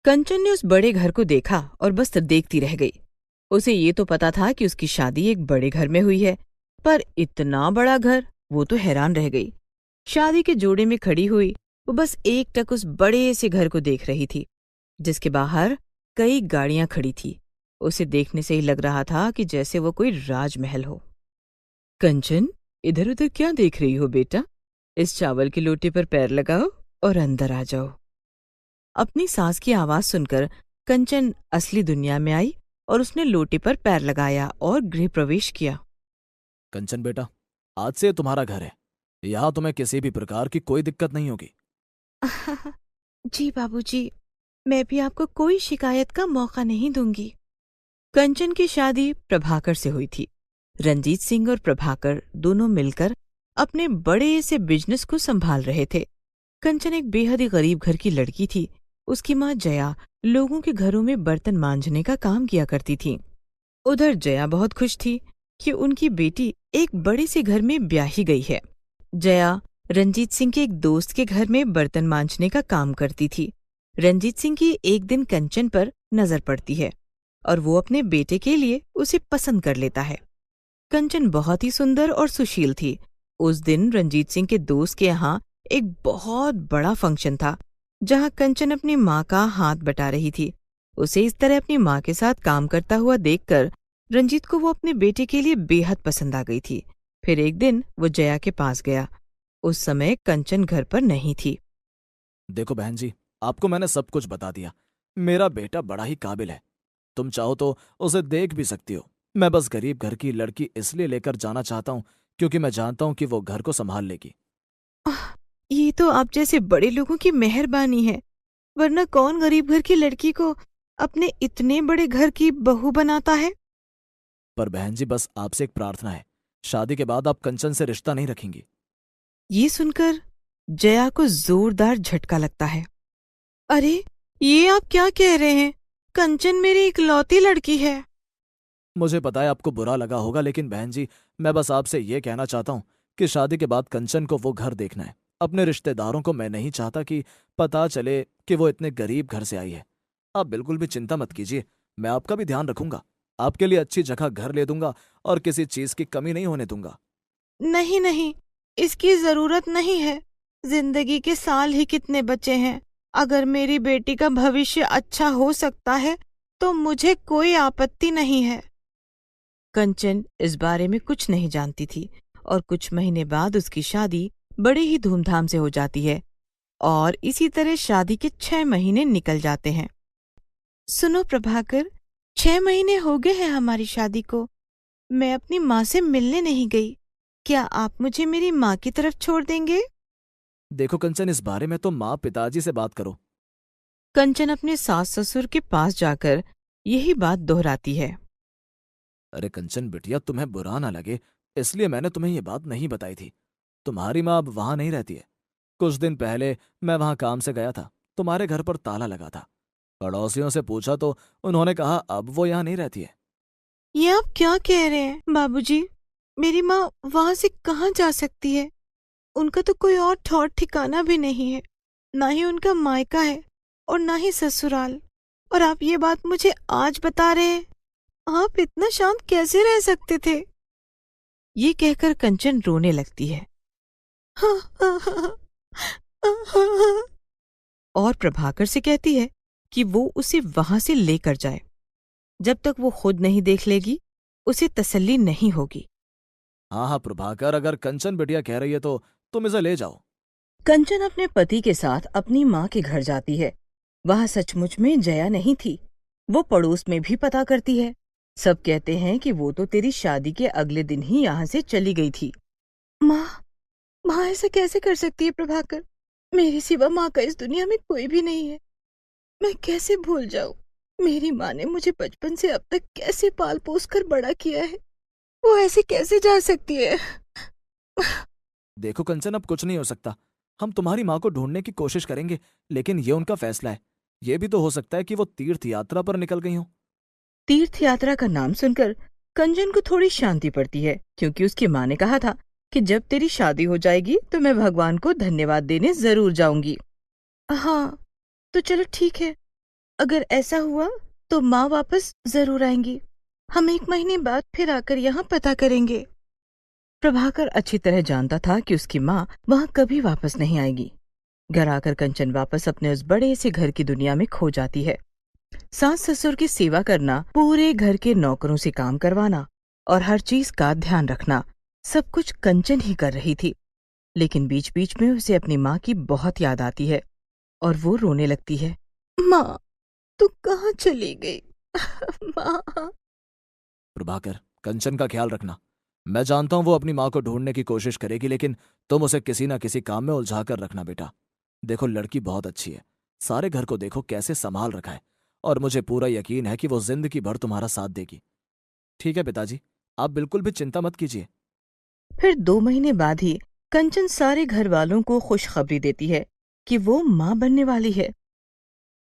कंचन ने उस बड़े घर को देखा और बस देखती रह गई। उसे ये तो पता था कि उसकी शादी एक बड़े घर में हुई है, पर इतना बड़ा घर, वो तो हैरान रह गई। शादी के जोड़े में खड़ी हुई वो बस एकटक उस बड़े से घर को देख रही थी, जिसके बाहर कई गाड़ियां खड़ी थी। उसे देखने से ही लग रहा था कि जैसे वो कोई राजमहल हो। कंचन, इधर उधर क्या देख रही हो बेटा? इस चावल के लोटे पर पैर लगाओ और अंदर आ जाओ। अपनी सास की आवाज सुनकर कंचन असली दुनिया में आई और उसने लोटे पर पैर लगाया और गृह प्रवेश किया। कंचन बेटा, आज से ये तुम्हारा घर है। यहाँ तुम्हें किसी भी प्रकार की कोई दिक्कत नहीं होगी। जी बाबूजी, मैं भी आपको कोई शिकायत का मौका नहीं दूंगी। कंचन की शादी प्रभाकर से हुई थी। रंजीत सिंह और प्रभाकर दोनों मिलकर अपने बड़े से बिजनेस को संभाल रहे थे। कंचन एक बेहद ही गरीब घर की लड़की थी। उसकी माँ जया लोगों के घरों में बर्तन मांजने का काम किया करती थी। उधर जया बहुत खुश थी कि उनकी बेटी एक बड़े से घर में ब्याही गई है। जया रंजीत सिंह के एक दोस्त के घर में बर्तन मांजने का काम करती थी। रंजीत सिंह की एक दिन कंचन पर नजर पड़ती है और वो अपने बेटे के लिए उसे पसंद कर लेता है। कंचन बहुत ही सुंदर और सुशील थी। उस दिन रंजीत सिंह के दोस्त के यहाँ एक बहुत बड़ा फंक्शन था, जहाँ कंचन अपनी माँ का हाथ बटा रही थी। उसे इस तरह अपनी माँ के साथ काम करता हुआ देखकर रंजीत को वो अपने बेटे के लिए बेहद पसंद आ गई थी। फिर एक दिन वो जया के पास गया। उस समय कंचन घर पर नहीं थी। देखो बहन जी, आपको मैंने सब कुछ बता दिया। मेरा बेटा बड़ा ही काबिल है। तुम चाहो तो उसे देख भी सकती हो। मैं बस गरीब घर की लड़की इसलिए लेकर जाना चाहता हूँ क्योंकि मैं जानता हूँ कि वो घर को संभाल लेगी। आह, ये तो आप जैसे बड़े लोगों की मेहरबानी है, वरना कौन गरीब घर की लड़की को अपने इतने बड़े घर की बहू बनाता है। पर बहन जी, बस आपसे एक प्रार्थना है। शादी के बाद आप कंचन से रिश्ता नहीं रखेंगी। ये सुनकर जया को जोरदार झटका लगता है। अरे, ये आप क्या कह रहे हैं? कंचन मेरी इकलौती लड़की है। मुझे पता है आपको बुरा लगा होगा, लेकिन बहन जी, मैं बस आपसे ये कहना चाहता हूँ कि शादी के बाद कंचन को वो घर देखना है। अपने रिश्तेदारों को मैं नहीं चाहता कि पता चले कि वो इतने गरीब घर से आई है। आप बिल्कुल भी चिंता मत कीजिए, मैं आपका भी ध्यान रखूंगा। आपके लिए अच्छी जगह घर ले दूंगा और किसी चीज की कमी नहीं होने दूंगा। नहीं नहीं, इसकी जरूरत नहीं है। जिंदगी के साल ही कितने बचे हैं। अगर मेरी बेटी का भविष्य अच्छा हो सकता है तो मुझे कोई आपत्ति नहीं है। कंचन इस बारे में कुछ नहीं जानती थी और कुछ महीने बाद उसकी शादी बड़े ही धूमधाम से हो जाती है और इसी तरह शादी के 6 महीने निकल जाते हैं। सुनो प्रभाकर, 6 महीने हो गए हैं हमारी शादी को। मैं अपनी माँ से मिलने नहीं गई। क्या आप मुझे मेरी माँ की तरफ छोड़ देंगे? देखो कंचन, इस बारे में तो माँ पिताजी से बात करो। कंचन अपने सास ससुर के पास जाकर यही बात दोहराती है। अरे कंचन बिटिया, तुम्हें बुरा ना लगे इसलिए मैंने तुम्हें ये बात नहीं बताई थी। तुम्हारी माँ अब वहां नहीं रहती है। कुछ दिन पहले मैं वहां काम से गया था। तुम्हारे घर पर ताला लगा था। पड़ोसियों से पूछा तो उन्होंने कहा अब वो यहाँ नहीं रहती है। ये आप क्या कह रहे हैं बाबूजी? मेरी माँ वहां से कहाँ जा सकती है? उनका तो कोई और ठौर ठिकाना भी नहीं है। ना ही उनका मायका है और ना ही ससुराल। और आप ये बात मुझे आज बता रहे हैं? आप इतना शांत कैसे रह सकते थे? ये कहकर कंचन रोने लगती है। और प्रभाकर से कहती है कि वो उसे वहां से लेकर जाए। जब तक वो खुद नहीं देख लेगी उसे तसल्ली नहीं होगी। हाँ हाँ प्रभाकर, अगर कंचन बिटिया कह रही है तो तुम इसे ले जाओ। कंचन अपने पति के साथ अपनी माँ के घर जाती है। वहां सचमुच में जया नहीं थी। वो पड़ोस में भी पता करती है। सब कहते हैं कि वो तो तेरी शादी के अगले दिन ही यहाँ से चली गई थी। माँ, माँ ऐसा कैसे कर सकती है प्रभाकर? मेरे सिवा माँ का इस दुनिया में कोई भी नहीं है। मैं कैसे भूल जाऊं? मेरी माँ ने मुझे बचपन से अब तक कैसे पाल पोस कर बड़ा किया है। वो ऐसे कैसे जा सकती है? देखो कंचन, अब कुछ नहीं हो सकता। हम तुम्हारी माँ को ढूंढने की कोशिश करेंगे, लेकिन ये उनका फैसला है। ये भी तो हो सकता है कि वो तीर्थ यात्रा पर निकल गई हो। तीर्थ यात्रा का नाम सुनकर कंचन को थोड़ी शांति पड़ती है, क्योंकि उसकी माँ ने कहा था कि जब तेरी शादी हो जाएगी तो मैं भगवान को धन्यवाद देने जरूर जाऊंगी। हाँ, तो चलो ठीक है। अगर ऐसा हुआ तो माँ वापस जरूर आएंगी। हम 1 महीने बाद फिर आकर यहाँ पता करेंगे। प्रभाकर अच्छी तरह जानता था कि उसकी माँ वहां कभी वापस नहीं आएगी। घर आकर कंचन वापस अपने उस बड़े से घर की दुनिया में खो जाती है। सास ससुर की सेवा करना, पूरे घर के नौकरों से काम करवाना और हर चीज का ध्यान रखना, सब कुछ कंचन ही कर रही थी। लेकिन बीच बीच में उसे अपनी माँ की बहुत याद आती है और वो रोने लगती है। माँ, तू कहाँ चली गई? माँ। प्रभाकर, कंचन का ख्याल रखना। मैं जानता हूं वो अपनी माँ को ढूंढने की कोशिश करेगी, लेकिन तुम उसे किसी ना किसी काम में उलझा कर रखना बेटा। देखो, लड़की बहुत अच्छी है, सारे घर को देखो कैसे संभाल रखा है, और मुझे पूरा यकीन है कि वो जिंदगी भर तुम्हारा साथ देगी। ठीक है पिताजी, आप बिल्कुल भी चिंता मत कीजिए। फिर 2 महीने बाद ही कंचन सारे घर वालों को खुशखबरी देती है कि वो माँ बनने वाली है।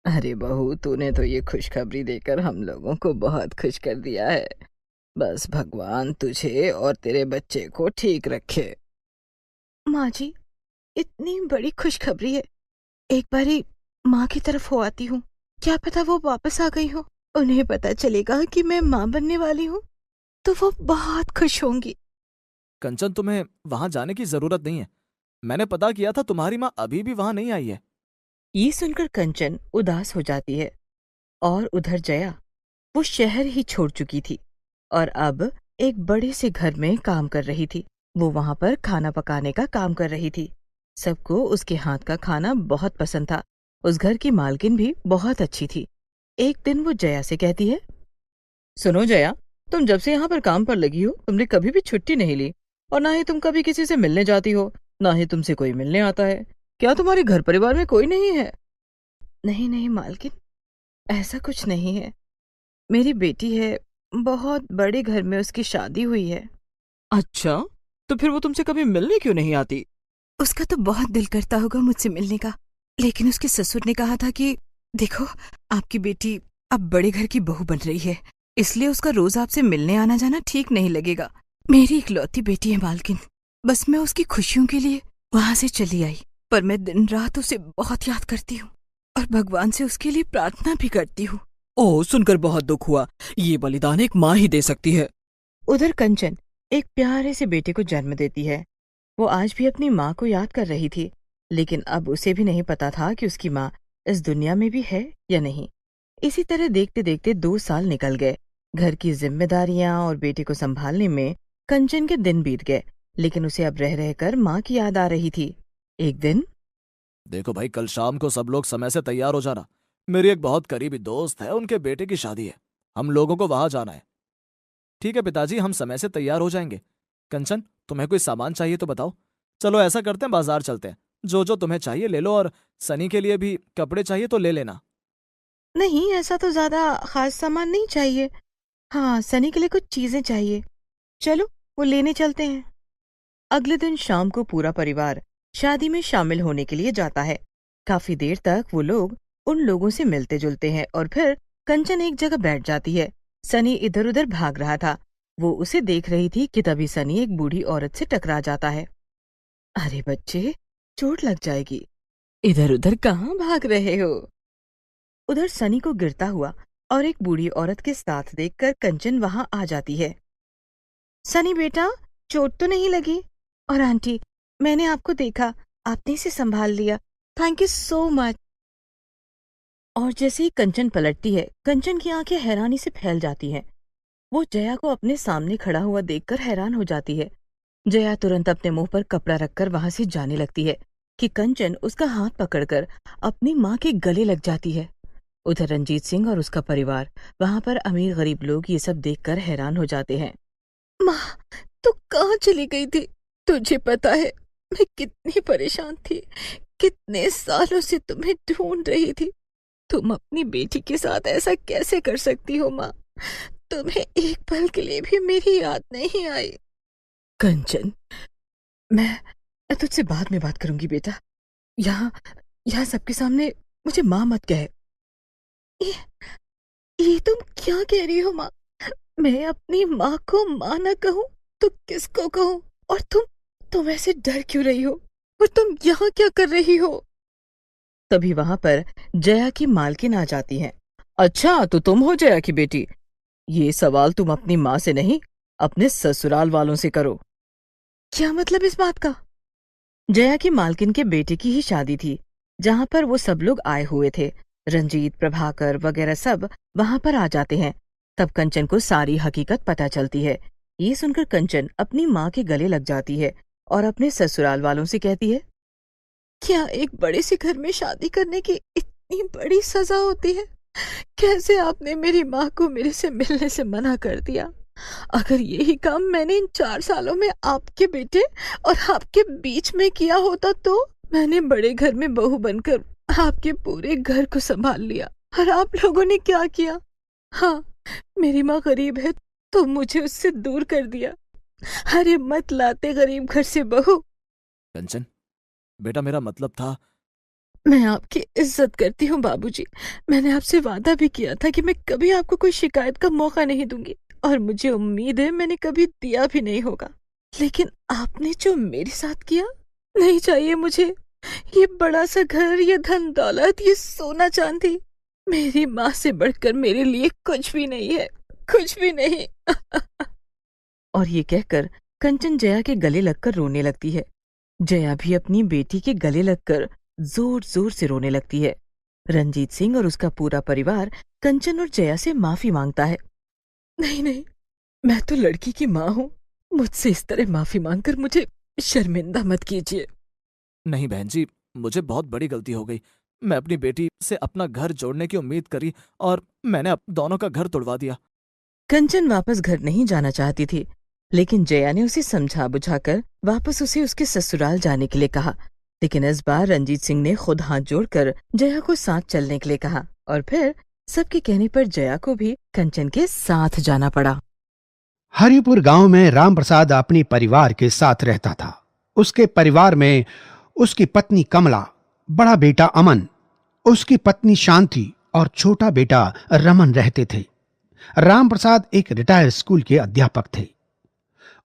अरे बहू, तूने तो ये खुशखबरी देकर हम लोगों को बहुत खुश कर दिया है। बस भगवान तुझे और तेरे बच्चे को ठीक रखे। माँ जी, इतनी बड़ी खुशखबरी है, एक बारी माँ की तरफ हो आती हूँ। क्या पता वो वापस आ गई हो। उन्हें पता चलेगा कि मैं माँ बनने वाली हूँ तो वो बहुत खुश होंगी। कंचन, तुम्हें वहां जाने की जरूरत नहीं है। मैंने पता किया था, तुम्हारी माँ अभी भी वहां नहीं आई है। ये सुनकर कंचन उदास हो जाती है। और उधर जया, वो शहर ही छोड़ चुकी थी और अब एक बड़े से घर में काम कर रही थी। वो वहां पर खाना पकाने का काम कर रही थी। सबको उसके हाथ का खाना बहुत पसंद था। उस घर की मालकिन भी बहुत अच्छी थी। एक दिन वो जया से कहती है, सुनो जया, तुम जब से यहाँ पर काम पर लगी हो तुमने कभी भी छुट्टी नहीं ली, और ना ही तुम कभी किसी से मिलने जाती हो, ना ही तुमसे कोई मिलने आता है। क्या तुम्हारे घर परिवार में कोई नहीं है? नहीं नहीं मालकिन, ऐसा कुछ नहीं है। मेरी बेटी है, बहुत बड़े घर में उसकी शादी हुई है। अच्छा, तो फिर वो तुमसे कभी मिलने क्यों नहीं आती? उसका तो बहुत दिल करता होगा मुझसे मिलने का, लेकिन उसके ससुर ने कहा था कि देखो, आपकी बेटी अब बड़े घर की बहू बन रही है, इसलिए उसका रोज आपसे मिलने आना जाना ठीक नहीं लगेगा। मेरी इकलौती बेटी है मालकिन, बस मैं उसकी खुशियों के लिए वहां से चली आई, पर मैं दिन रात उसे बहुत याद करती हूँ और भगवान से उसके लिए प्रार्थना भी करती हूँ। ओह, सुनकर बहुत दुख हुआ। ये बलिदान एक माँ ही दे सकती है। उधर कंचन एक प्यारे से बेटे को जन्म देती है। वो आज भी अपनी माँ को याद कर रही थी, लेकिन अब उसे भी नहीं पता था कि उसकी माँ इस दुनिया में भी है या नहीं। इसी तरह देखते देखते 2 साल निकल गए। घर की जिम्मेदारियां और बेटे को संभालने में कंचन के दिन बीत गए, लेकिन उसे अब रह रहकर माँ की याद आ रही थी। एक दिन, देखो भाई, कल शाम को सब लोग समय से तैयार हो जाना। मेरी एक बहुत करीबी दोस्त है, उनके बेटे की शादी है, हम लोगों को वहां जाना है। ठीक है पिताजी, हम समय से तैयार हो जाएंगे। कंचन, तुम्हें कोई सामान चाहिए तो बताओ। चलो ऐसा करते हैं, बाजार चलते हैं, जो जो तुम्हें चाहिए ले लो, और सनी के लिए भी कपड़े चाहिए तो ले लेना। नहीं, ऐसा तो ज्यादा खास सामान नहीं चाहिए। हाँ, सनी के लिए कुछ चीजें चाहिए। चलो, वो लेने चलते हैं। अगले दिन शाम को पूरा परिवार शादी में शामिल होने के लिए जाता है। काफी देर तक वो लोग उन लोगों से मिलते जुलते हैं और फिर कंचन एक जगह बैठ जाती है। सनी इधर उधर भाग रहा था। वो उसे देख रही थी कि तभी सनी एक बूढ़ी औरत से टकरा जाता है। अरे बच्चे, चोट लग जाएगी, इधर उधर कहाँ भाग रहे हो? उधर सनी को गिरता हुआ और एक बूढ़ी औरत के साथ देखकर कंचन वहां आ जाती है। सनी बेटा, चोट तो नहीं लगी? और आंटी, मैंने आपको देखा, आपने इसे संभाल लिया, थैंक यू सो मच। और जैसे ही कंचन पलटती है, कंचन की आंखें हैरानी से फैल जाती हैं। वो जया को अपने सामने खड़ा हुआ देखकर हैरान हो जाती है। जया तुरंत अपने मुंह पर कपड़ा रखकर वहां से जाने लगती है कि कंचन उसका हाथ पकड़कर अपनी माँ के गले लग जाती है। उधर रंजीत सिंह और उसका परिवार, वहां पर अमीर गरीब लोग ये सब देखकर हैरान हो जाते हैं। माँ, तू कहाँ चली गई थी? तुझे पता है मैं कितनी परेशान थी, कितने सालों से तुम्हें ढूंढ रही थी। तुम अपनी बेटी के साथ ऐसा कैसे कर सकती हो माँ? तुम्हें एक पल के लिए भी मेरी याद नहीं आई? कंचन, मैं तुझसे बाद में बात करूंगी बेटा। यहाँ यहाँ सबके सामने मुझे माँ मत कहे। ये, ये तुम क्या कह रही हो माँ? मैं अपनी माँ को माँ न कहूँ तो किसको कहूँ? और तुम ऐसे डर क्यों रही हो? और तुम यहाँ क्या कर रही हो? तभी वहां पर जया की मालकिन आ जाती है। अच्छा, तो तुम हो जया की बेटी? ये सवाल तुम अपनी माँ से नहीं, अपने ससुराल वालों से करो। क्या मतलब इस बात का? जया की मालकिन के बेटे की ही शादी थी, जहां पर वो सब लोग आए हुए थे। रंजीत, प्रभाकर वगैरह सब वहां पर आ जाते हैं। तब कंचन को सारी हकीकत पता चलती है। ये सुनकर कंचन अपनी माँ के गले लग जाती है और अपने ससुराल वालों से कहती है, क्या एक बड़े से घर में शादी करने की इतनी बड़ी सजा होती है? कैसे आपने मेरी माँ को मेरे से मिलने से मना कर दिया? अगर यही काम मैंने इन 4 सालों में आपके बेटे और आपके बीच में किया होता तो? मैंने बड़े घर में बहू बनकर आपके पूरे घर को संभाल लिया, और आप लोगों ने क्या किया? हाँ, मेरी माँ गरीब है तो मुझे उससे दूर कर दिया। अरे मत लाते गरीब घर से बहू। कंचन, बेटा मेरा मतलब था। मैं आपकी इज्जत करती हूँ बाबूजी। मैंने आपसे वादा भी किया था कि मैं कभी आपको कोई शिकायत का मौका नहीं दूंगी, और मुझे उम्मीद है मैंने कभी दिया भी नहीं होगा। लेकिन आपने जो मेरे साथ किया, नहीं चाहिए मुझे। ये बड़ा सा घर, ये धन दौलत, ये सोना चांदी मेरी माँ से बढ़कर मेरे लिए कुछ भी नहीं है, कुछ भी नहीं। और ये कहकर कंचन जया के गले लगकर रोने लगती है। जया भी अपनी बेटी के गले लगकर जोर जोर से रोने लगती है। रंजीत सिंह और उसका पूरा परिवार कंचन और जया से माफी मांगता है। नहीं नहीं, मैं तो लड़की की माँ हूँ, मुझसे इस तरह माफी मांगकर मुझे शर्मिंदा मत कीजिए। नहीं बहन जी, मुझे बहुत बड़ी गलती हो गई। मैं अपनी बेटी से अपना घर जोड़ने की उम्मीद करी और मैंने दोनों का घर तोड़वा दिया। कंचन वापस घर नहीं जाना चाहती थी, लेकिन जया ने उसे समझा बुझाकर वापस उसे उसके ससुराल जाने के लिए कहा। लेकिन इस बार रंजीत सिंह ने खुद हाथ जोड़कर जया को साथ चलने के लिए कहा, और फिर सबके कहने पर जया को भी कंचन के साथ जाना पड़ा। हरिपुर गांव में राम प्रसाद अपने परिवार के साथ रहता था। उसके परिवार में उसकी पत्नी कमला, बड़ा बेटा अमन, उसकी पत्नी शांति और छोटा बेटा रमन रहते थे। राम प्रसाद एक रिटायर्ड स्कूल के अध्यापक थे।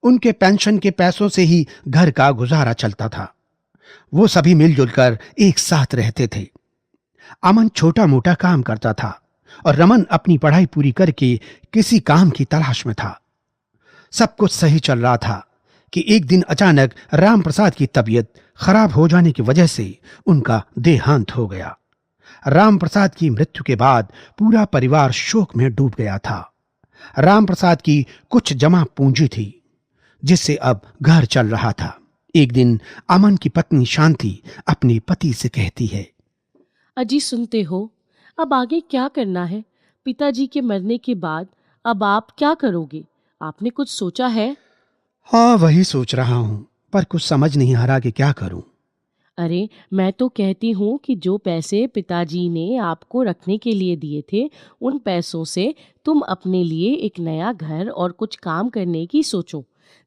उनके पेंशन के पैसों से ही घर का गुजारा चलता था। वो सभी मिलजुल कर एक साथ रहते थे। अमन छोटा मोटा काम करता था और रमन अपनी पढ़ाई पूरी करके किसी काम की तलाश में था। सब कुछ सही चल रहा था कि एक दिन अचानक राम प्रसाद की तबीयत खराब हो जाने की वजह से उनका देहांत हो गया। राम प्रसाद की मृत्यु के बाद पूरा परिवार शोक में डूब गया था। राम प्रसाद की कुछ जमा पूंजी थी जिससे अब घर चल रहा था। एक दिन अमन की पत्नी शांति अपने पति से कहती है, अजी सुनते हो, अब आगे क्या करना है? पिताजी के मरने के बाद अब आप क्या करोगे? आपने कुछ सोचा है? हाँ वही सोच रहा हूं, पर कुछ समझ नहीं आ रहा कि क्या करूं। अरे मैं तो कहती हूँ कि जो पैसे पिताजी ने आपको रखने के लिए दिए थे, उन पैसों से तुम अपने लिए एक नया घर और कुछ काम करने की सोचो,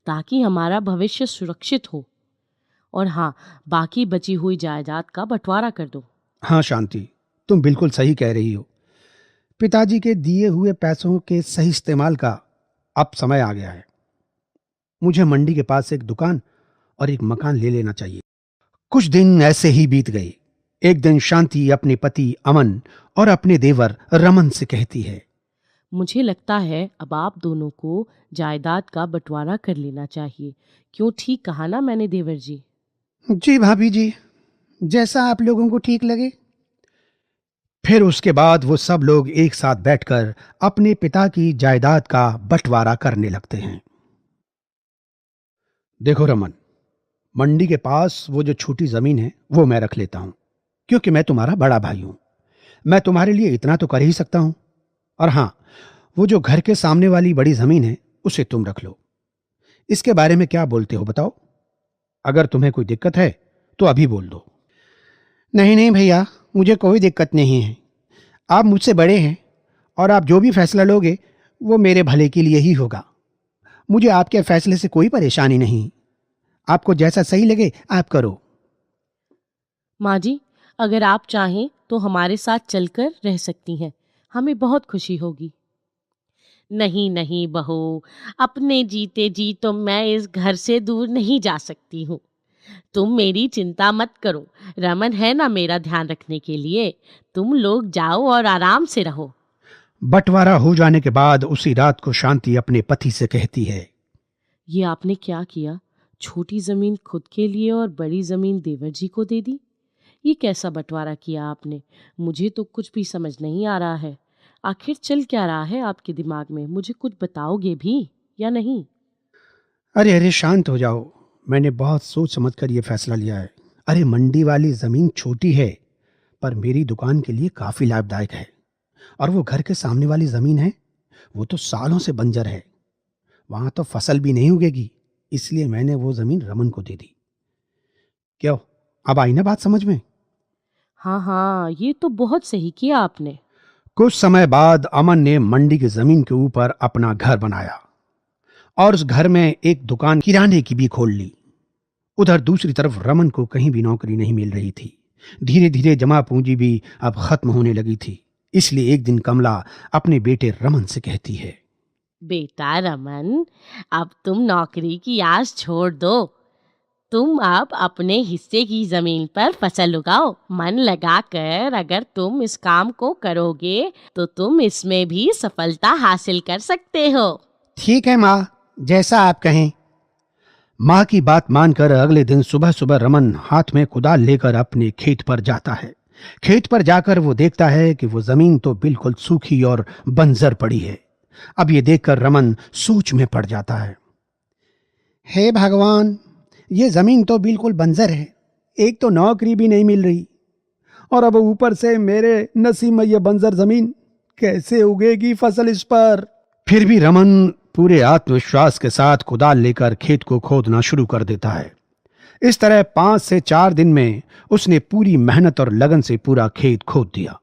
ताकि हमारा भविष्य सुरक्षित हो। और हाँ, बाकी बची हुई जायदाद का बंटवारा कर दो। हाँ शांति, तुम बिल्कुल सही कह रही हो। पिताजी के दिए हुए पैसों के सही इस्तेमाल का अब समय आ गया है। मुझे मंडी के पास एक दुकान और एक मकान ले लेना चाहिए। कुछ दिन ऐसे ही बीत गए। एक दिन शांति अपने पति अमन और अपने देवर रमन से कहती है, मुझे लगता है अब आप दोनों को जायदाद का बंटवारा कर लेना चाहिए। क्यों, ठीक कहा ना मैंने देवर जी? जी भाभी जी, जैसा आप लोगों को ठीक लगे। फिर उसके बाद वो सब लोग एक साथ बैठकर अपने पिता की जायदाद का बंटवारा करने लगते हैं। देखो रमन, मंडी के पास वो जो छोटी जमीन है वो मैं रख लेता हूं, क्योंकि मैं तुम्हारा बड़ा भाई हूं। मैं तुम्हारे लिए इतना तो कर ही सकता हूं। और हां, वो जो घर के सामने वाली बड़ी जमीन है उसे तुम रख लो। इसके बारे में क्या बोलते हो बताओ? अगर तुम्हें कोई दिक्कत है तो अभी बोल दो। नहीं नहीं भैया, मुझे कोई दिक्कत नहीं है। आप मुझसे बड़े हैं और आप जो भी फैसला लोगे वो मेरे भले के लिए ही होगा। मुझे आपके फैसले से कोई परेशानी नहीं। आपको जैसा सही लगे आप करो। माँ जी, अगर आप चाहें तो हमारे साथ चलकर रह सकती हैं, हमें बहुत खुशी होगी। नहीं नहीं बहू, अपने जीते जी तो मैं इस घर से दूर नहीं जा सकती हूँ। तुम मेरी चिंता मत करो, रमन है ना मेरा ध्यान रखने के लिए। तुम लोग जाओ और आराम से रहो। बंटवारा हो जाने के बाद उसी रात को शांति अपने पति से कहती है, ये आपने क्या किया? छोटी जमीन खुद के लिए और बड़ी जमीन देवर जी को दे दी। ये कैसा बंटवारा किया आपने? मुझे तो कुछ भी समझ नहीं आ रहा है। आखिर चल क्या रहा है आपके दिमाग में? मुझे कुछ बताओगे भी या नहीं? अरे अरे शांत हो जाओ, मैंने बहुत सोच समझ कर ये फैसला लिया है। अरे मंडी वाली जमीन छोटी है पर मेरी दुकान के लिए काफी लाभदायक है। और वो घर के सामने वाली जमीन है, वो तो सालों से बंजर है, वहां तो फसल भी नहीं उगेगी। इसलिए मैंने वो जमीन रमन को दे दी। क्यों, अब आई ना बात समझ में? हाँ हाँ, ये तो बहुत सही किया आपने। कुछ समय बाद अमन ने मंडी की जमीन के ऊपर अपना घर बनाया और उस घर में एक दुकान किराने की भी खोल ली। उधर दूसरी तरफ रमन को कहीं भी नौकरी नहीं मिल रही थी। धीरे धीरे जमा पूंजी भी अब खत्म होने लगी थी। इसलिए एक दिन कमला अपने बेटे रमन से कहती है, बेटा रमन, अब तुम नौकरी की आस छोड़ दो। तुम अब अपने हिस्से की जमीन पर फसल उगाओ। मन लगाकर अगर तुम इस काम को करोगे तो तुम इसमें भी सफलता हासिल कर सकते हो। ठीक है माँ, जैसा आप कहें। माँ की बात मानकर अगले दिन सुबह सुबह रमन हाथ में कुदाल लेकर अपने खेत पर जाता है। खेत पर जाकर वो देखता है कि वो जमीन तो बिल्कुल सूखी और बंजर पड़ी है। अब ये देखकर रमन सोच में पड़ जाता है। हे भगवान, ये जमीन तो बिल्कुल बंजर है, एक तो नौकरी भी नहीं मिल रही और अब ऊपर से मेरे नसीब में ये बंजर जमीन, कैसे उगेगी फसल इस पर? फिर भी रमन पूरे आत्मविश्वास के साथ कुदाल लेकर खेत को खोदना शुरू कर देता है। इस तरह 5 से 4 दिन में उसने पूरी मेहनत और लगन से पूरा खेत खोद दिया।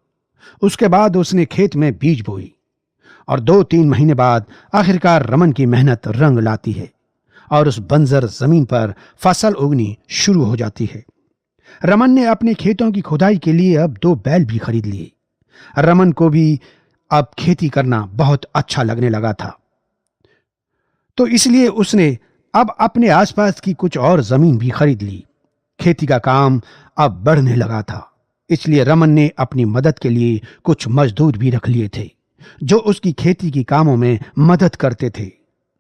उसके बाद उसने खेत में बीज बोई और 2-3 महीने बाद आखिरकार रमन की मेहनत रंग लाती है और उस बंजर जमीन पर फसल उगनी शुरू हो जाती है। रमन ने अपने खेतों की खुदाई के लिए अब 2 बैल भी खरीद लिए। रमन को भी अब खेती करना बहुत अच्छा लगने लगा था, तो इसलिए उसने अब अपने आसपास की कुछ और जमीन भी खरीद ली। खेती का काम अब बढ़ने लगा था, इसलिए रमन ने अपनी मदद के लिए कुछ मजदूर भी रख लिए थे जो उसकी खेती की कामों में मदद करते थे।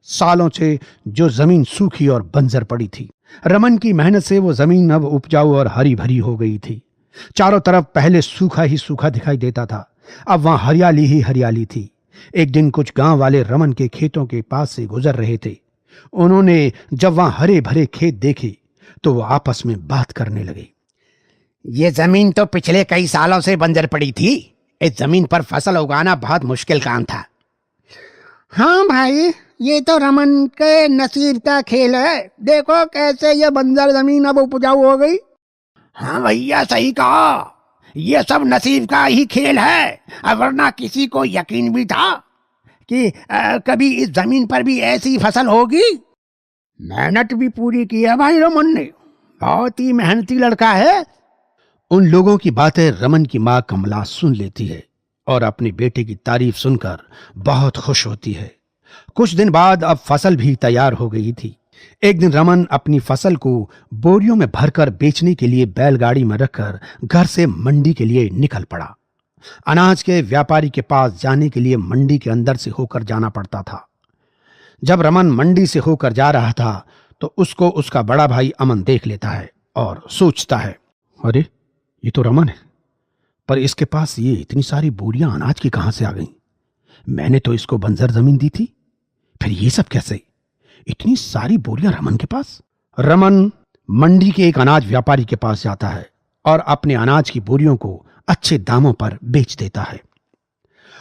सालों से जो जमीन सूखी और बंजर पड़ी थी, रमन की मेहनत से वो जमीन अब उपजाऊ और हरी भरी हो गई थी। चारों तरफ पहले सूखा ही सूखा दिखाई देता था, अब वहां हरियाली ही हरियाली थी। एक दिन कुछ गांव वाले रमन के खेतों के पास से गुजर रहे थे। उन्होंने जब वहां हरे भरे खेत देखे तो वो आपस में बात करने लगे। ये जमीन तो पिछले कई सालों से बंजर पड़ी थी। इस जमीन पर फसल उगाना बहुत मुश्किल काम था। हाँ भाई, ये तो रमन के नसीब का खेल है। देखो कैसे ये बंजर जमीन अब उपजाऊ हो गई। हाँ भैया, सही कहा, ये सब नसीब का ही खेल है। वरना किसी को यकीन भी था कि कभी इस जमीन पर भी ऐसी फसल होगी। मेहनत भी पूरी की है भाई रमन ने, बहुत ही मेहनती लड़का है। उन लोगों की बातें रमन की माँ कमला सुन लेती है और अपने बेटे की तारीफ सुनकर बहुत खुश होती है। कुछ दिन बाद अब फसल भी तैयार हो गई थी। एक दिन रमन अपनी फसल को बोरियों में भरकर बेचने के लिए बैलगाड़ी में रखकर घर से मंडी के लिए निकल पड़ा। अनाज के व्यापारी के पास जाने के लिए मंडी के अंदर से होकर जाना पड़ता था। जब रमन मंडी से होकर जा रहा था तो उसको उसका बड़ा भाई अमन देख लेता है और सोचता है, अरे ये तो रमन है, पर इसके पास ये इतनी सारी बोरियां अनाज की कहां से आ गईं? मैंने तो इसको बंजर जमीन दी थी, फिर ये सब कैसे? इतनी सारी बोरियां रमन के पास? रमन मंडी के एक अनाज व्यापारी के पास जाता है और अपने अनाज की बोरियों को अच्छे दामों पर बेच देता है।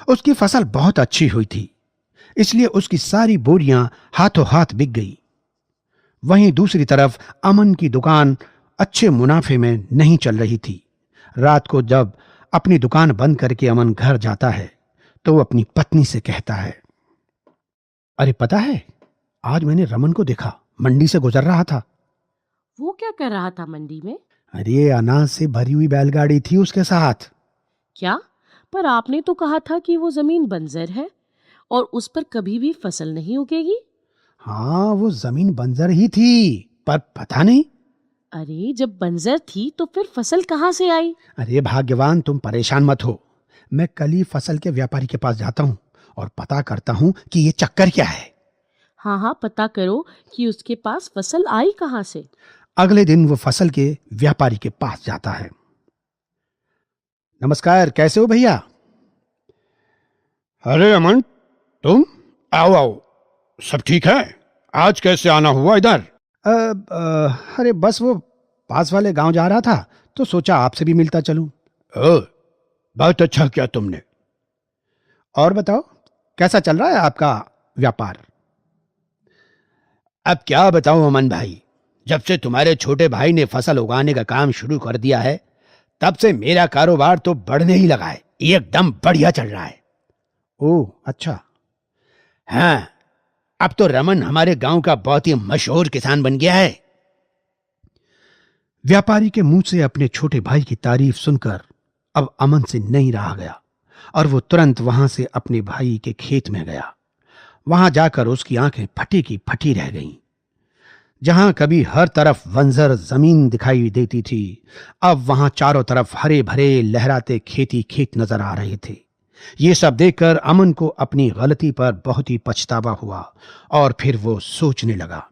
उसकी फसल बहुत अच्छी हुई थी, इसलिए उसकी सारी बोरियां हाथों हाथ बिक गई। वहीं दूसरी तरफ अमन की दुकान अच्छे मुनाफे में नहीं चल रही थी। रात को जब अपनी दुकान बंद करके अमन घर जाता है तो वो अपनी पत्नी से कहता है, अरे पता है, आज मैंने रमन को देखा, मंडी से गुजर रहा था। वो क्या कर रहा था मंडी में? अरे अनाज से भरी हुई बैलगाड़ी थी उसके साथ। क्या? पर आपने तो कहा था कि वो जमीन बंजर है और उस पर कभी भी फसल नहीं उगेगी। हाँ, वो जमीन बंजर ही थी, पर पता नहीं। अरे जब बंजर थी तो फिर फसल कहाँ से आई? अरे भाग्यवान, तुम परेशान मत हो। मैं कल ही फसल के व्यापारी के पास जाता हूँ और पता करता हूँ कि ये चक्कर क्या है। हाँ हाँ, पता करो कि उसके पास फसल आई कहाँ से। अगले दिन वो फसल के व्यापारी के पास जाता है। नमस्कार, कैसे हो भैया? अरे अमन, तुम आओ आओ, सब ठीक है? आज कैसे आना हुआ इधर? अरे बस वो पास वाले गांव जा रहा था तो सोचा आपसे भी मिलता चलूं। ओ, बहुत अच्छा किया तुमने। और बताओ, कैसा चल रहा है आपका व्यापार? अब क्या बताऊं अमन भाई, जब से तुम्हारे छोटे भाई ने फसल उगाने का काम शुरू कर दिया है तब से मेरा कारोबार तो बढ़ने ही लगा है, एकदम बढ़िया चल रहा है। ओह अच्छा। हाँ, अब तो रमन हमारे गांव का बहुत ही मशहूर किसान बन गया है। व्यापारी के मुंह से अपने छोटे भाई की तारीफ सुनकर अब अमन से नहीं रहा गया और वो तुरंत वहां से अपने भाई के खेत में गया। वहां जाकर उसकी आंखें फटी की फटी रह गईं। जहां कभी हर तरफ बंजर जमीन दिखाई देती थी, अब वहां चारों तरफ हरे भरे लहराते खेती खेत नजर आ रहे थे। ये सब देखकर अमन को अपनी गलती पर बहुत ही पछतावा हुआ और फिर वो सोचने लगा,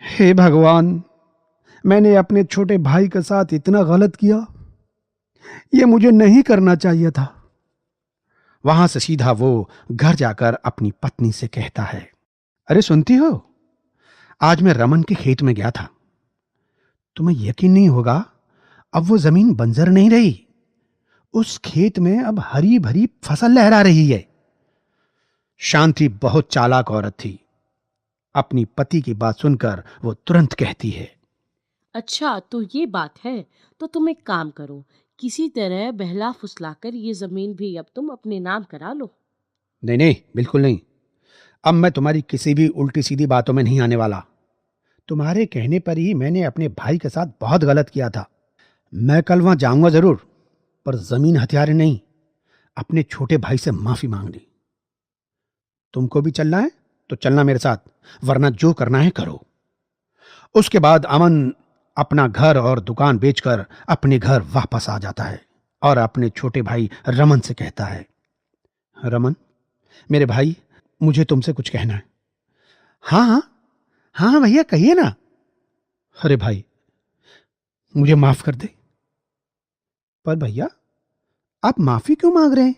हे भगवान, मैंने अपने छोटे भाई के साथ इतना गलत किया, ये मुझे नहीं करना चाहिए था। वहां से सीधा वो घर जाकर अपनी पत्नी से कहता है, अरे सुनती हो, आज मैं रमन के खेत में गया था। तुम्हें यकीन नहीं होगा, अब वो जमीन बंजर नहीं रही, उस खेत में अब हरी भरी फसल लहरा रही है। शांति बहुत चालाक औरत थी। अपनी पति की बात सुनकर वो तुरंत कहती है, अच्छा तो ये बात है, तो तुम एक काम करो, किसी तरह बहला फुसलाकर ये जमीन भी अब तुम अपने नाम करा लो। नहीं नहीं, बिल्कुल नहीं। अब मैं तुम्हारी किसी भी उल्टी सीधी बातों में नहीं आने वाला। तुम्हारे कहने पर ही मैंने अपने भाई के साथ बहुत गलत किया था। मैं कल वहां जाऊंगा जरूर, पर जमीन हथियारे नहीं, अपने छोटे भाई से माफी मांगनी। तुमको भी चलना है तो चलना मेरे साथ, वरना जो करना है करो। उसके बाद अमन अपना घर और दुकान बेचकर अपने घर वापस आ जाता है और अपने छोटे भाई रमन से कहता है, रमन मेरे भाई, मुझे तुमसे कुछ कहना है। हाँ हाँ हाँ भैया, कहिए ना। अरे भाई, मुझे माफ कर दे। पर भैया, आप माफी क्यों मांग रहे हैं?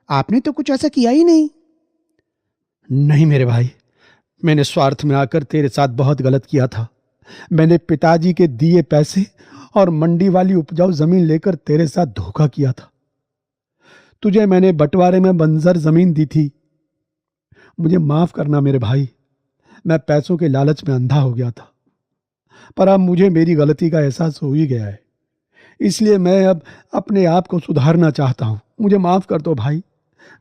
आपने तो कुछ ऐसा किया ही नहीं। नहीं मेरे भाई, मैंने स्वार्थ में आकर तेरे साथ बहुत गलत किया था। मैंने पिताजी के दिए पैसे और मंडी वाली उपजाऊ जमीन लेकर तेरे साथ धोखा किया था। तुझे मैंने बंटवारे में बंजर जमीन दी थी। मुझे माफ करना मेरे भाई, मैं पैसों के लालच में अंधा हो गया था, पर अब मुझे मेरी गलती का एहसास हो ही गया है, इसलिए मैं अब अपने आप को सुधारना चाहता हूं। मुझे माफ कर दो भाई,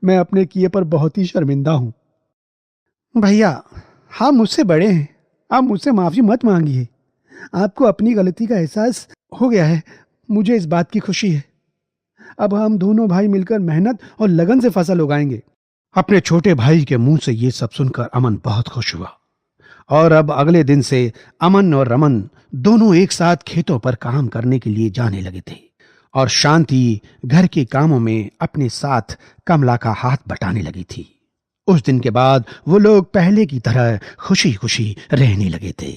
मैं अपने किए पर बहुत ही शर्मिंदा हूं। भैया, आप मुझसे बड़े हैं, आप मुझसे माफी मत मांगिए। आपको अपनी गलती का एहसास हो गया है, मुझे इस बात की खुशी है। अब हम दोनों भाई मिलकर मेहनत और लगन से फसल उगाएंगे। अपने छोटे भाई के मुंह से ये सब सुनकर अमन बहुत खुश हुआ और अब अगले दिन से अमन और रमन दोनों एक साथ खेतों पर काम करने के लिए जाने लगे थे और शांति घर के कामों में अपने साथ कमला का हाथ बटाने लगी थी। उस दिन के बाद वो लोग पहले की तरह खुशी खुशी रहने लगे थे।